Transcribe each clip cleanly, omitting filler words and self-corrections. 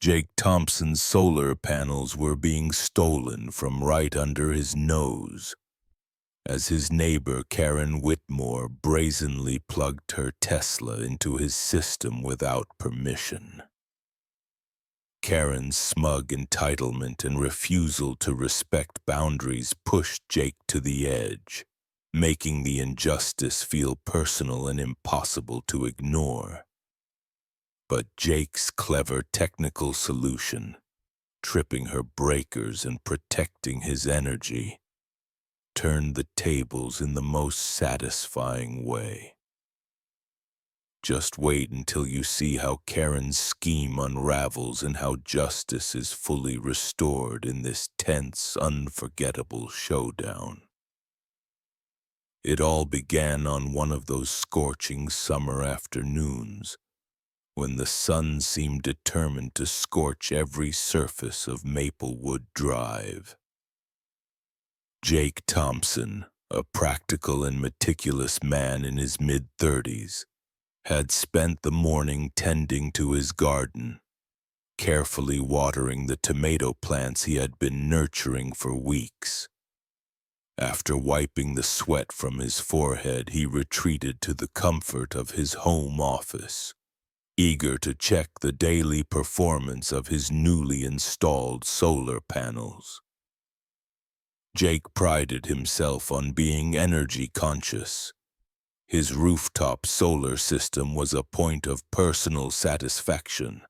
Jake Thompson's solar panels were being stolen from right under his nose, as his neighbor Karen Whitmore brazenly plugged her Tesla into his system without permission. Karen's smug entitlement and refusal to respect boundaries pushed Jake to the edge, making the injustice feel personal and impossible to ignore. But Jake's clever technical solution, tripping her breakers and protecting his energy, turned the tables in the most satisfying way. Just wait until you see how Karen's scheme unravels and how justice is fully restored in this tense, unforgettable showdown. It all began on one of those scorching summer afternoons, when the sun seemed determined to scorch every surface of Maplewood Drive. Jake Thompson, a practical and meticulous man in his mid-30s, had spent the morning tending to his garden, carefully watering the tomato plants he had been nurturing for weeks. After wiping the sweat from his forehead, he retreated to the comfort of his home office, eager to check the daily performance of his newly installed solar panels. Jake prided himself on being energy conscious. His rooftop solar system was a point of personal satisfaction,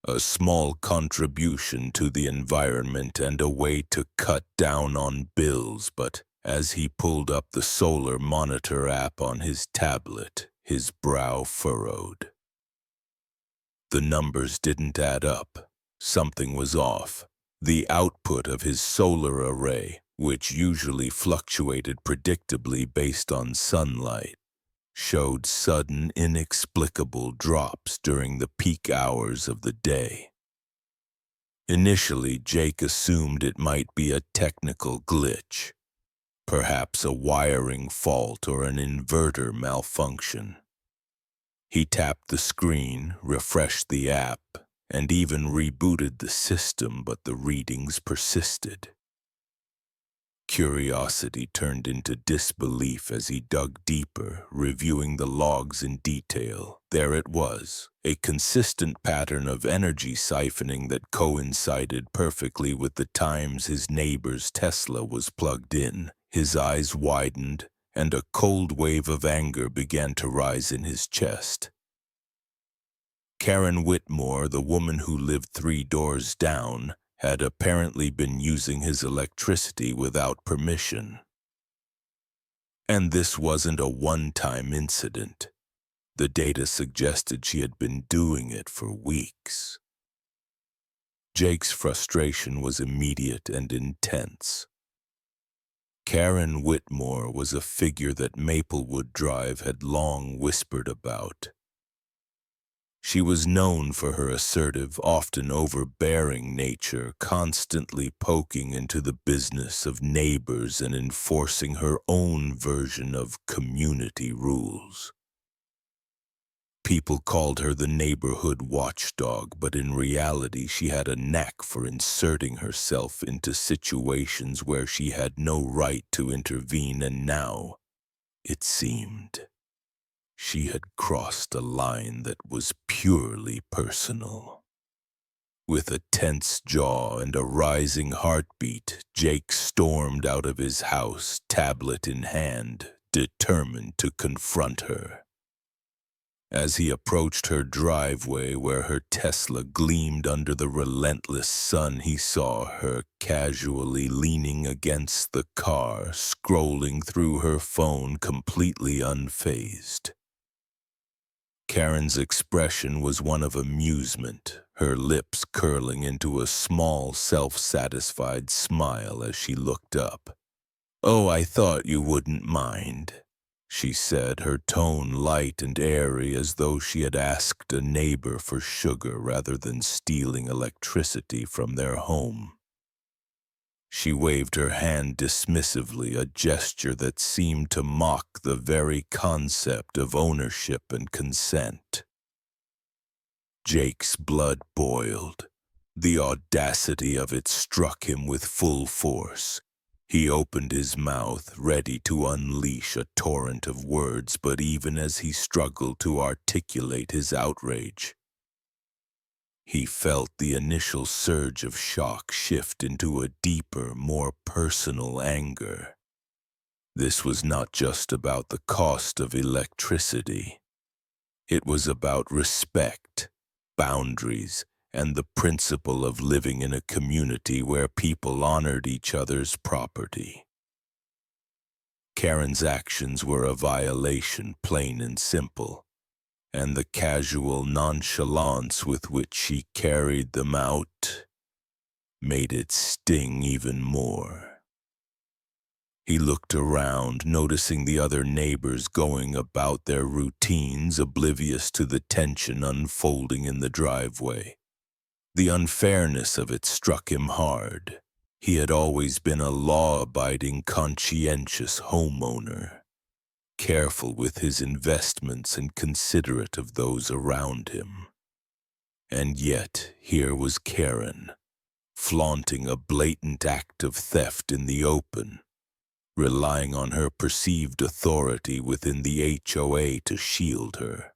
a small contribution to the environment and a way to cut down on bills, but as he pulled up the solar monitor app on his tablet, his brow furrowed. The numbers didn't add up. Something was off. The output of his solar array, which usually fluctuated predictably based on sunlight, showed sudden, inexplicable drops during the peak hours of the day. Initially, Jake assumed it might be a technical glitch, perhaps a wiring fault or an inverter malfunction. He tapped the screen, refreshed the app, and even rebooted the system, but the readings persisted. Curiosity turned into disbelief as he dug deeper, reviewing the logs in detail. There it was, a consistent pattern of energy siphoning that coincided perfectly with the times his neighbor's Tesla was plugged in. His eyes widened, and a cold wave of anger began to rise in his chest. Karen Whitmore, the woman who lived 3 doors down, had apparently been using his electricity without permission. And this wasn't a one-time incident. The data suggested she had been doing it for weeks. Jake's frustration was immediate and intense. Karen Whitmore was a figure that Maplewood Drive had long whispered about. She was known for her assertive, often overbearing nature, constantly poking into the business of neighbors and enforcing her own version of community rules. People called her the neighborhood watchdog, but in reality she had a knack for inserting herself into situations where she had no right to intervene, and now, it seemed, she had crossed a line that was purely personal. With a tense jaw and a rising heartbeat, Jake stormed out of his house, tablet in hand, determined to confront her. As he approached her driveway where her Tesla gleamed under the relentless sun, he saw her casually leaning against the car, scrolling through her phone completely unfazed. Karen's expression was one of amusement, her lips curling into a small, self-satisfied smile as she looked up. "Oh, I thought you wouldn't mind," she said, her tone light and airy as though she had asked a neighbor for sugar rather than stealing electricity from their home. She waved her hand dismissively, a gesture that seemed to mock the very concept of ownership and consent. Jake's blood boiled. The audacity of it struck him with full force. He opened his mouth, ready to unleash a torrent of words, but even as he struggled to articulate his outrage, he felt the initial surge of shock shift into a deeper, more personal anger. This was not just about the cost of electricity. It was about respect, boundaries, and the principle of living in a community where people honored each other's property. Karen's actions were a violation, plain and simple, and the casual nonchalance with which she carried them out made it sting even more. He looked around, noticing the other neighbors going about their routines, oblivious to the tension unfolding in the driveway. The unfairness of it struck him hard. He had always been a law-abiding, conscientious homeowner, careful with his investments and considerate of those around him. And yet, here was Karen, flaunting a blatant act of theft in the open, relying on her perceived authority within the HOA to shield her.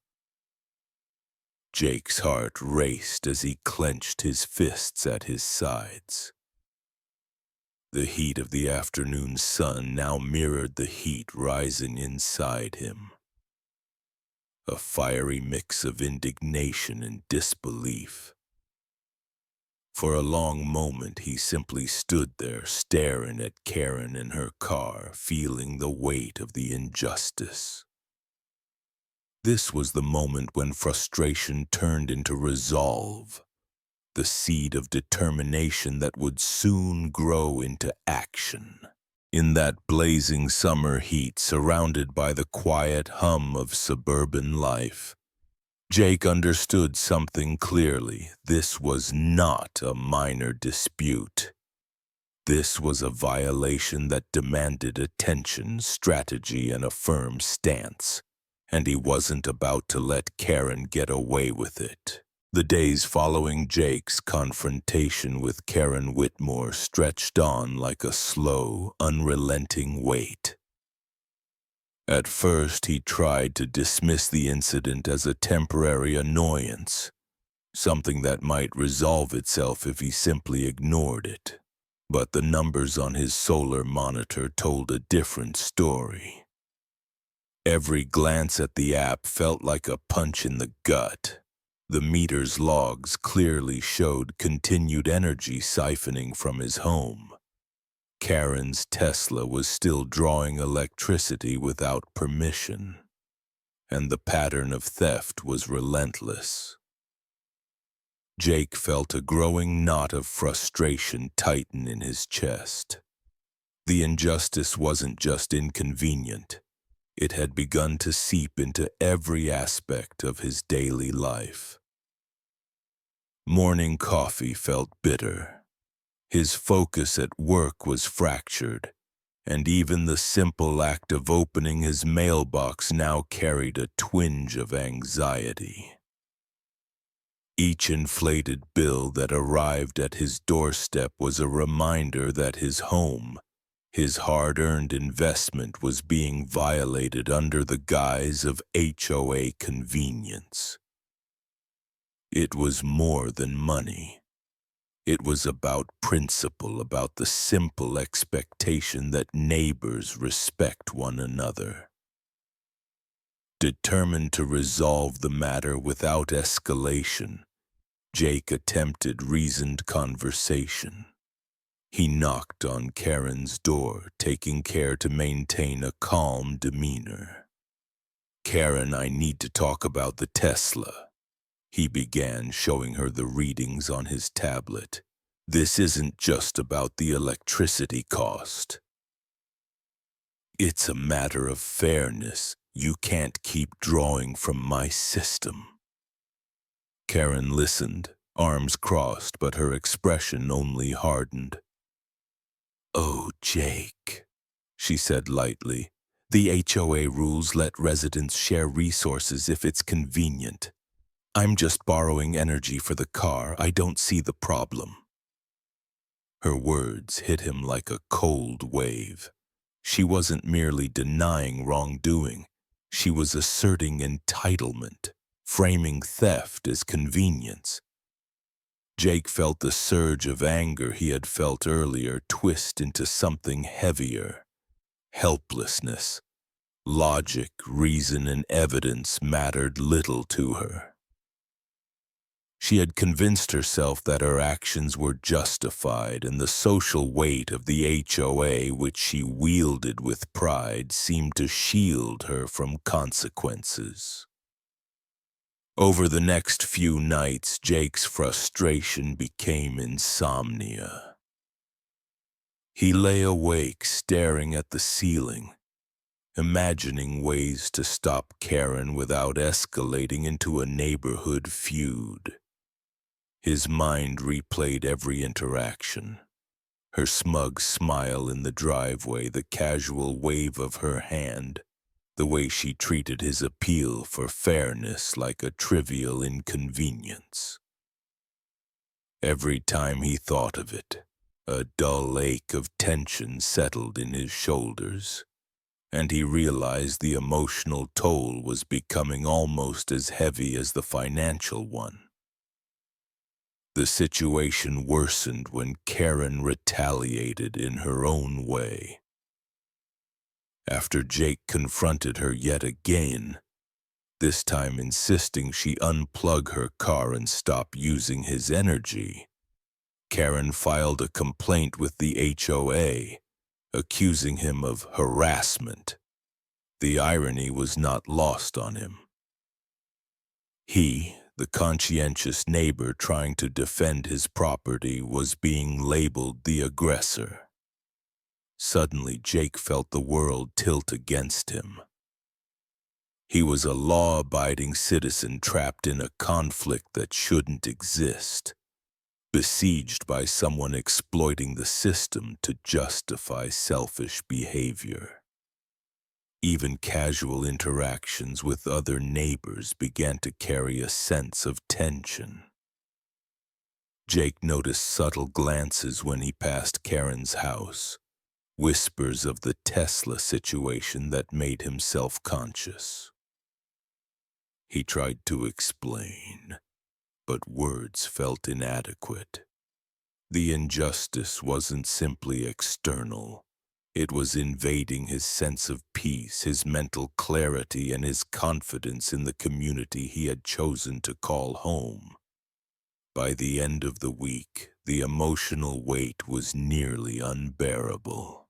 Jake's heart raced as he clenched his fists at his sides. The heat of the afternoon sun now mirrored the heat rising inside him, a fiery mix of indignation and disbelief. For a long moment he simply stood there, staring at Karen in her car, feeling the weight of the injustice. This was the moment when frustration turned into resolve, the seed of determination that would soon grow into action. In that blazing summer heat, surrounded by the quiet hum of suburban life, Jake understood something clearly. This was not a minor dispute. This was a violation that demanded attention, strategy, and a firm stance, and he wasn't about to let Karen get away with it. The days following Jake's confrontation with Karen Whitmore stretched on like a slow, unrelenting weight. At first, he tried to dismiss the incident as a temporary annoyance, something that might resolve itself if he simply ignored it. But the numbers on his solar monitor told a different story. Every glance at the app felt like a punch in the gut. The meter's logs clearly showed continued energy siphoning from his home. Karen's Tesla was still drawing electricity without permission, and the pattern of theft was relentless. Jake felt a growing knot of frustration tighten in his chest. The injustice wasn't just inconvenient. It had begun to seep into every aspect of his daily life. Morning coffee felt bitter. His focus at work was fractured, and even the simple act of opening his mailbox now carried a twinge of anxiety. Each inflated bill that arrived at his doorstep was a reminder that his home, his hard-earned investment, was being violated under the guise of HOA convenience. It was more than money. It was about principle, about the simple expectation that neighbors respect one another. Determined to resolve the matter without escalation, Jake attempted reasoned conversation. He knocked on Karen's door, taking care to maintain a calm demeanor. "Karen, I need to talk about the Tesla," he began, showing her the readings on his tablet. "This isn't just about the electricity cost. It's a matter of fairness. You can't keep drawing from my system." Karen listened, arms crossed, but her expression only hardened. "Oh, Jake," she said lightly, "the HOA rules let residents share resources if it's convenient. I'm just borrowing energy for the car. I don't see the problem. Her words hit him like a cold wave. She wasn't merely denying wrongdoing. She was asserting entitlement, framing theft as convenience. Jake felt the surge of anger he had felt earlier twist into something heavier. Helplessness. Logic, reason, and evidence mattered little to her. She had convinced herself that her actions were justified, and the social weight of the HOA, which she wielded with pride, seemed to shield her from consequences. Over the next few nights, Jake's frustration became insomnia. He lay awake, staring at the ceiling, imagining ways to stop Karen without escalating into a neighborhood feud. His mind replayed every interaction. Her smug smile in the driveway, the casual wave of her hand, the way she treated his appeal for fairness like a trivial inconvenience. Every time he thought of it, a dull ache of tension settled in his shoulders, and he realized the emotional toll was becoming almost as heavy as the financial one. The situation worsened when Karen retaliated in her own way. After Jake confronted her yet again, this time insisting she unplug her car and stop using his energy, Karen filed a complaint with the HOA, accusing him of harassment. The irony was not lost on him. He, the conscientious neighbor trying to defend his property, was being labeled the aggressor. Suddenly, Jake felt the world tilt against him. He was a law-abiding citizen trapped in a conflict that shouldn't exist, besieged by someone exploiting the system to justify selfish behavior. Even casual interactions with other neighbors began to carry a sense of tension. Jake noticed subtle glances when he passed Karen's house, whispers of the Tesla situation that made him self-conscious. He tried to explain, but words felt inadequate. The injustice wasn't simply external. It was invading his sense of peace, his mental clarity, and his confidence in the community he had chosen to call home. By the end of the week, the emotional weight was nearly unbearable.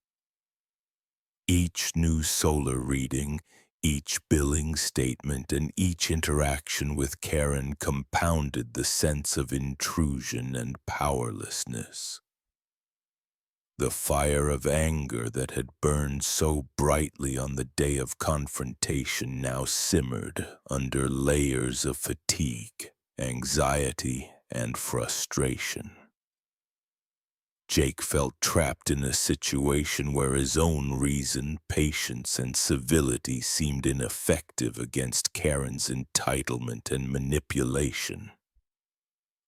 Each new solar reading, each billing statement, and each interaction with Karen compounded the sense of intrusion and powerlessness. The fire of anger that had burned so brightly on the day of confrontation now simmered under layers of fatigue, anxiety, and frustration. Jake felt trapped in a situation where his own reason, patience, and civility seemed ineffective against Karen's entitlement and manipulation.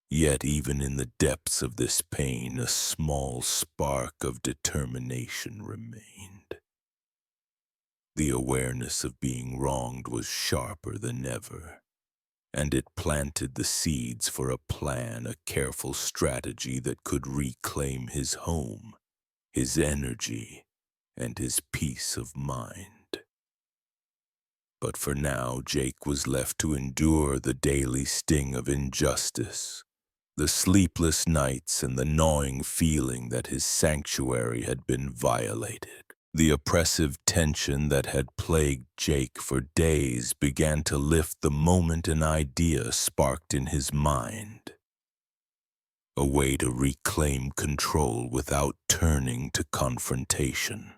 Yet even in the depths of this pain, a small spark of determination remained. The awareness of being wronged was sharper than ever, and it planted the seeds for a plan, a careful strategy that could reclaim his home, his energy, and his peace of mind. But for now, Jake was left to endure the daily sting of injustice, the sleepless nights and the gnawing feeling that his sanctuary had been violated. The oppressive tension that had plagued Jake for days began to lift the moment an idea sparked in his mind. A way to reclaim control without turning to confrontation.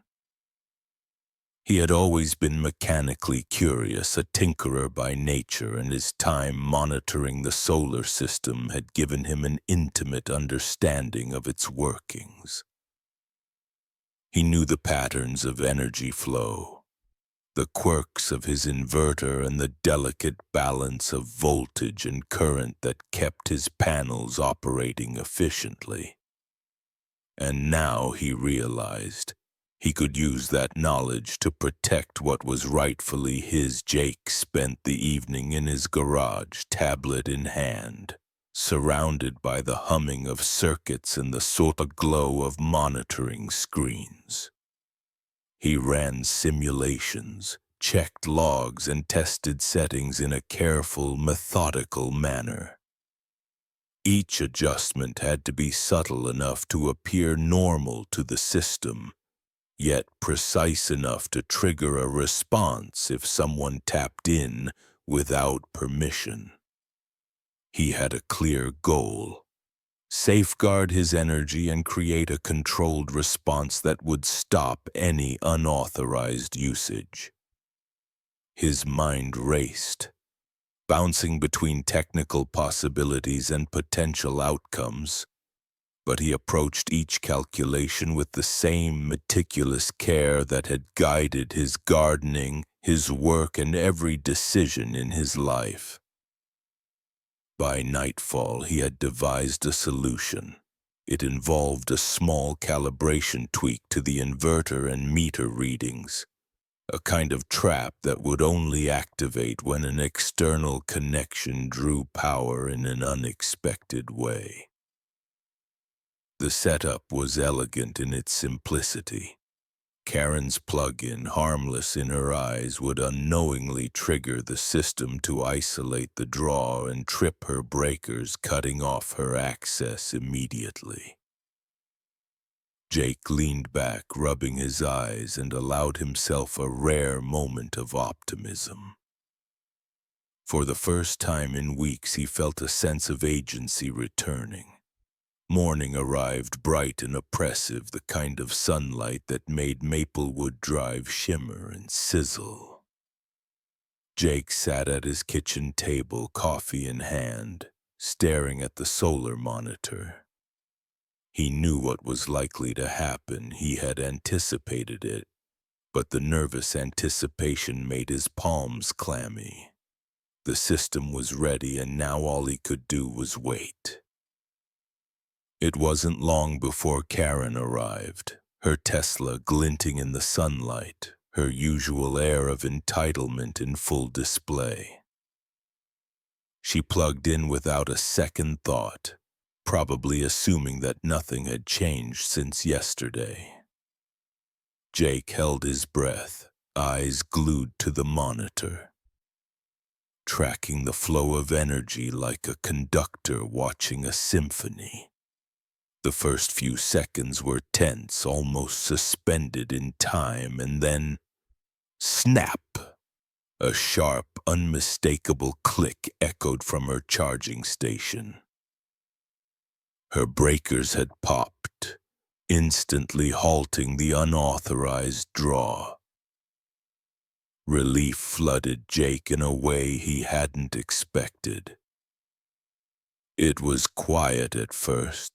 He had always been mechanically curious, a tinkerer by nature, and his time monitoring the solar system had given him an intimate understanding of its workings. He knew the patterns of energy flow, the quirks of his inverter and the delicate balance of voltage and current that kept his panels operating efficiently. And now he realized he could use that knowledge to protect what was rightfully his. Jake spent the evening in his garage, tablet in hand, surrounded by the humming of circuits and the sort of glow of monitoring screens. He ran simulations, checked logs, and tested settings in a careful, methodical manner. Each adjustment had to be subtle enough to appear normal to the system, yet precise enough to trigger a response if someone tapped in without permission. He had a clear goal: safeguard his energy and create a controlled response that would stop any unauthorized usage. His mind raced, bouncing between technical possibilities and potential outcomes, but he approached each calculation with the same meticulous care that had guided his gardening, his work, and every decision in his life. By nightfall, he had devised a solution. It involved a small calibration tweak to the inverter and meter readings, a kind of trap that would only activate when an external connection drew power in an unexpected way. The setup was elegant in its simplicity. Karen's plug-in, harmless in her eyes, would unknowingly trigger the system to isolate the draw and trip her breakers, cutting off her access immediately. Jake leaned back, rubbing his eyes, and allowed himself a rare moment of optimism. For the first time in weeks, he felt a sense of agency returning. Morning arrived bright and oppressive, the kind of sunlight that made Maplewood Drive shimmer and sizzle. Jake sat at his kitchen table, coffee in hand, staring at the solar monitor. He knew what was likely to happen. He had anticipated it, but the nervous anticipation made his palms clammy. The system was ready, and now all he could do was wait. It wasn't long before Karen arrived, her Tesla glinting in the sunlight, her usual air of entitlement in full display. She plugged in without a second thought, probably assuming that nothing had changed since yesterday. Jake held his breath, eyes glued to the monitor, tracking the flow of energy like a conductor watching a symphony. The first few seconds were tense, almost suspended in time, and then, snap! A sharp, unmistakable click echoed from her charging station. Her breakers had popped, instantly halting the unauthorized draw. Relief flooded Jake in a way he hadn't expected. It was quiet at first,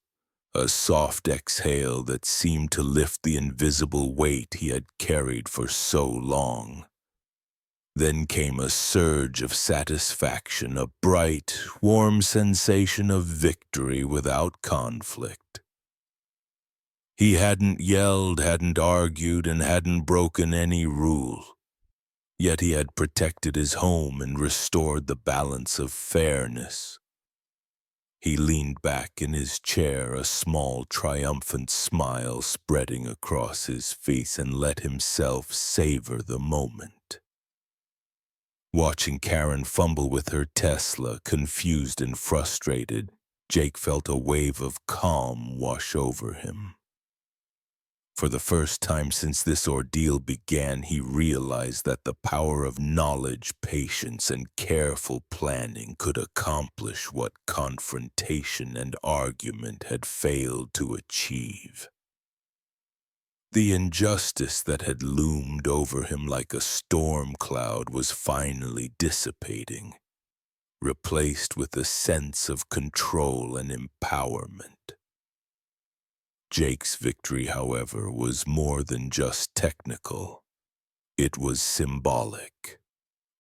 a soft exhale that seemed to lift the invisible weight he had carried for so long. Then came a surge of satisfaction, a bright, warm sensation of victory without conflict. He hadn't yelled, hadn't argued, and hadn't broken any rule. Yet he had protected his home and restored the balance of fairness. He leaned back in his chair, a small, triumphant smile spreading across his face, and let himself savor the moment. Watching Karen fumble with her Tesla, confused and frustrated, Jake felt a wave of calm wash over him. For the first time since this ordeal began, he realized that the power of knowledge, patience, and careful planning could accomplish what confrontation and argument had failed to achieve. The injustice that had loomed over him like a storm cloud was finally dissipating, replaced with a sense of control and empowerment. Jake's victory, however, was more than just technical. It was symbolic.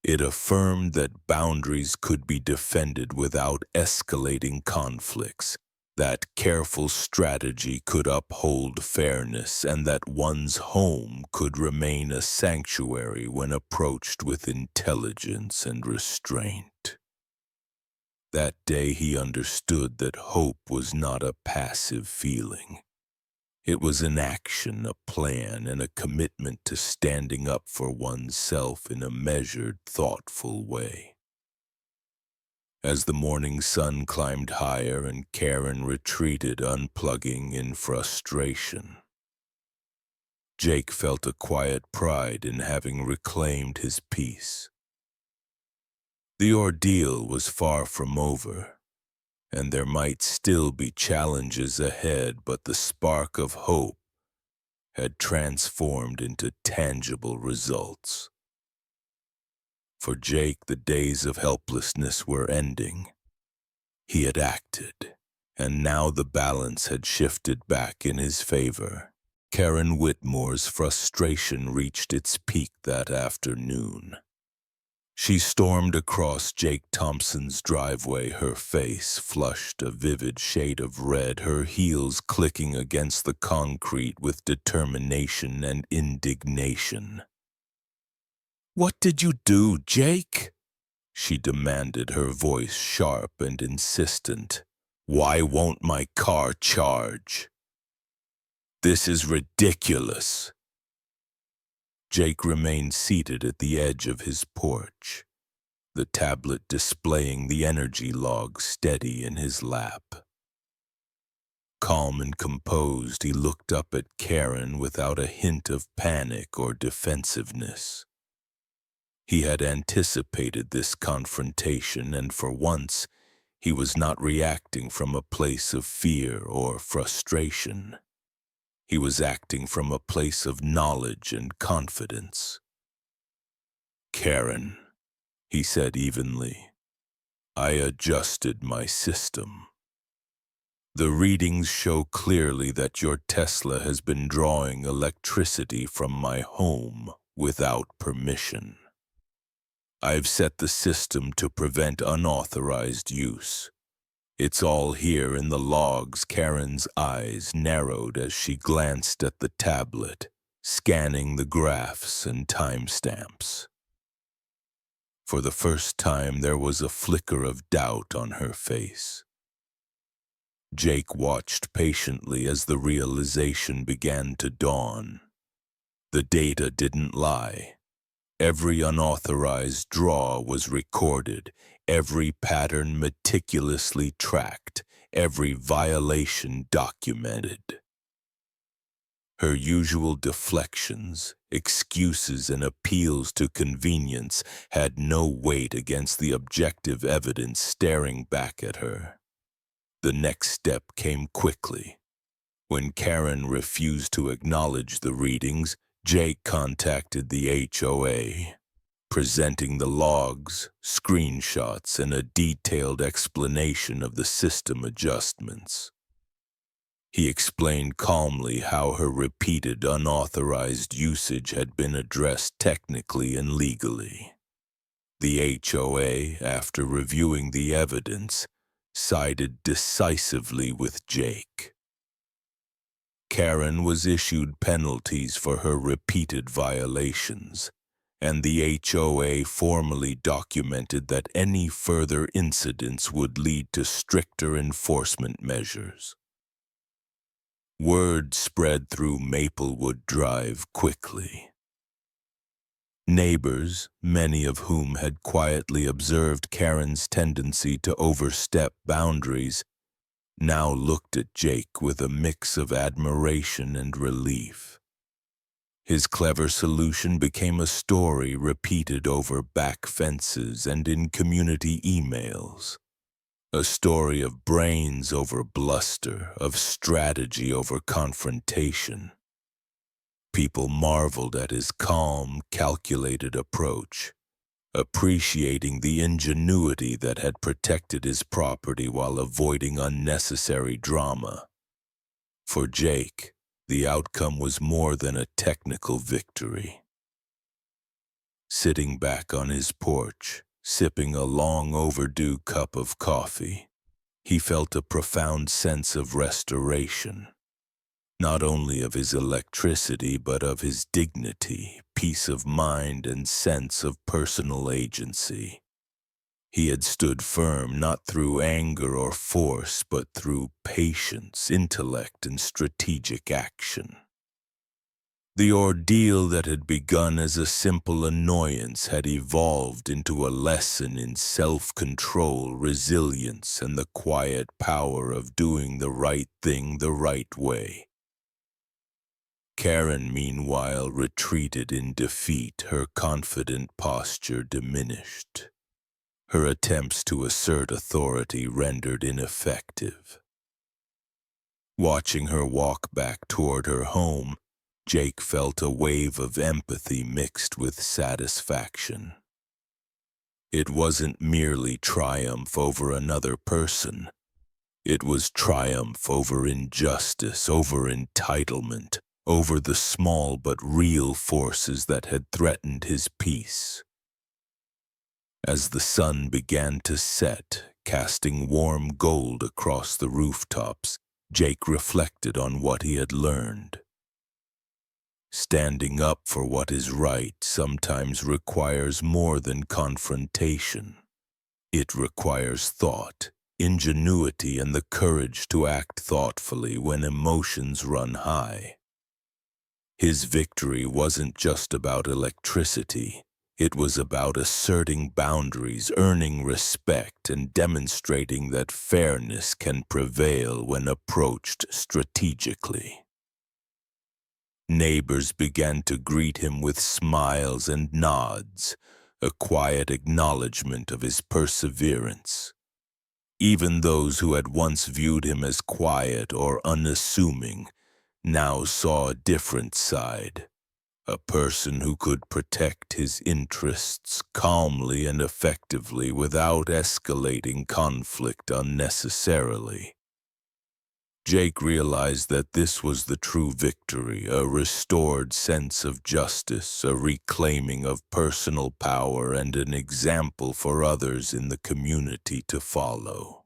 It affirmed that boundaries could be defended without escalating conflicts, that careful strategy could uphold fairness, and that one's home could remain a sanctuary when approached with intelligence and restraint. That day he understood that hope was not a passive feeling. It was an action, a plan, and a commitment to standing up for oneself in a measured, thoughtful way. As the morning sun climbed higher and Karen retreated, unplugging in frustration, Jake felt a quiet pride in having reclaimed his peace. The ordeal was far from over, and there might still be challenges ahead, but the spark of hope had transformed into tangible results. For Jake, the days of helplessness were ending. He had acted, and now the balance had shifted back in his favor. Karen Whitmore's frustration reached its peak that afternoon. She stormed across Jake Thompson's driveway, her face flushed a vivid shade of red, her heels clicking against the concrete with determination and indignation. "What did you do, Jake?" she demanded, her voice sharp and insistent. "Why won't my car charge? This is ridiculous." Jake remained seated at the edge of his porch, the tablet displaying the energy log steady in his lap. Calm and composed, he looked up at Karen without a hint of panic or defensiveness. He had anticipated this confrontation, and for once, he was not reacting from a place of fear or frustration. He was acting from a place of knowledge and confidence. "Karen," he said evenly, "I adjusted my system. The readings show clearly that your Tesla has been drawing electricity from my home without permission. I've set the system to prevent unauthorized use. It's all here in the logs." Karen's eyes narrowed as she glanced at the tablet, scanning the graphs and timestamps. For the first time, there was a flicker of doubt on her face. Jake watched patiently as the realization began to dawn. The data didn't lie. Every unauthorized draw was recorded, every pattern meticulously tracked, every violation documented. Her usual deflections, excuses, and appeals to convenience had no weight against the objective evidence staring back at her. The next step came quickly. When Karen refused to acknowledge the readings, Jake contacted the HOA, presenting the logs, screenshots, and a detailed explanation of the system adjustments. He explained calmly how her repeated unauthorized usage had been addressed technically and legally. The HOA, after reviewing the evidence, sided decisively with Jake. Karen was issued penalties for her repeated violations, and the HOA formally documented that any further incidents would lead to stricter enforcement measures. Word spread through Maplewood Drive quickly. Neighbors, many of whom had quietly observed Karen's tendency to overstep boundaries, now looked at Jake with a mix of admiration and relief. His clever solution became a story repeated over back fences and in community emails. A story of brains over bluster, of strategy over confrontation. People marveled at his calm, calculated approach, appreciating the ingenuity that had protected his property while avoiding unnecessary drama. For Jake, the outcome was more than a technical victory. sitting back on his porch, sipping a long overdue cup of coffee. He felt a profound sense of restoration, not only of his electricity but of his dignity, peace of mind, and sense of personal agency. He had stood firm not through anger or force, but through patience, intellect, and strategic action. The ordeal that had begun as a simple annoyance had evolved into a lesson in self-control, resilience, and the quiet power of doing the right thing the right way. Karen, meanwhile, retreated in defeat, her confident posture diminished, her attempts to assert authority rendered ineffective. Watching her walk back toward her home, Jake felt a wave of empathy mixed with satisfaction. It wasn't merely triumph over another person. It was triumph over injustice, over entitlement, over the small but real forces that had threatened his peace. As the sun began to set, casting warm gold across the rooftops, Jake reflected on what he had learned. Standing up for what is right sometimes requires more than confrontation. It requires thought, ingenuity, and the courage to act thoughtfully when emotions run high. His victory wasn't just about electricity. It was about asserting boundaries, earning respect, and demonstrating that fairness can prevail when approached strategically. Neighbors began to greet him with smiles and nods, a quiet acknowledgement of his perseverance. Even those who had once viewed him as quiet or unassuming now saw a different side, a person who could protect his interests calmly and effectively without escalating conflict unnecessarily. Jake realized that this was the true victory, a restored sense of justice, a reclaiming of personal power, and an example for others in the community to follow.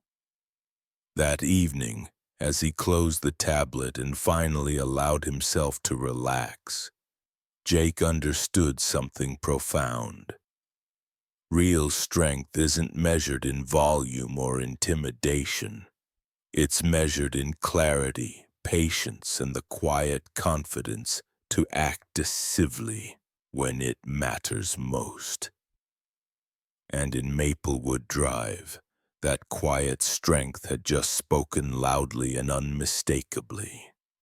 That evening, as he closed the tablet and finally allowed himself to relax, Jake understood something profound. Real strength isn't measured in volume or intimidation. It's measured in clarity, patience, and the quiet confidence to act decisively when it matters most. And in Maplewood Drive, that quiet strength had just spoken loudly and unmistakably.